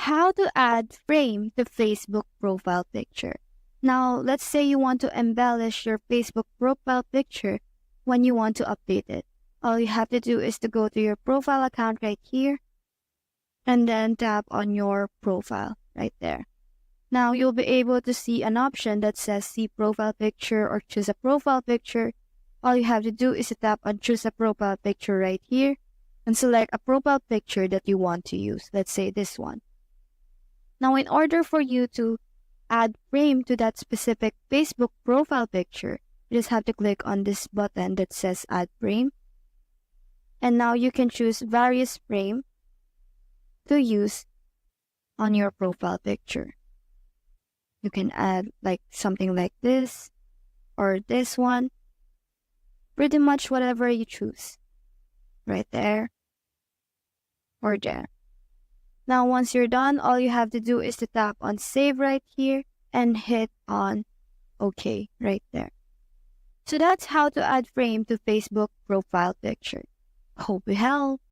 how to add frame to Facebook profile picture. Now, let's say you want to embellish your Facebook profile picture when you want to update it. All you have to do is to go to your profile account right here and then tap on your profile right there. Now, you'll be able to see an option that says see profile picture or choose a profile picture. All you have to do is to tap on choose a profile picture right here and select a profile picture that you want to use. Let's say this one. Now, in order for you to add frame to that specific Facebook profile picture, you just have to click on this button that says add frame. And now you can choose various frame to use on your profile picture. You can add like something like this or this one, pretty much whatever you choose, right there or there. Now, once you're done, all you have to do is to tap on save right here and hit on OK right there. So that's how to add frame to Facebook profile picture. Hope we help.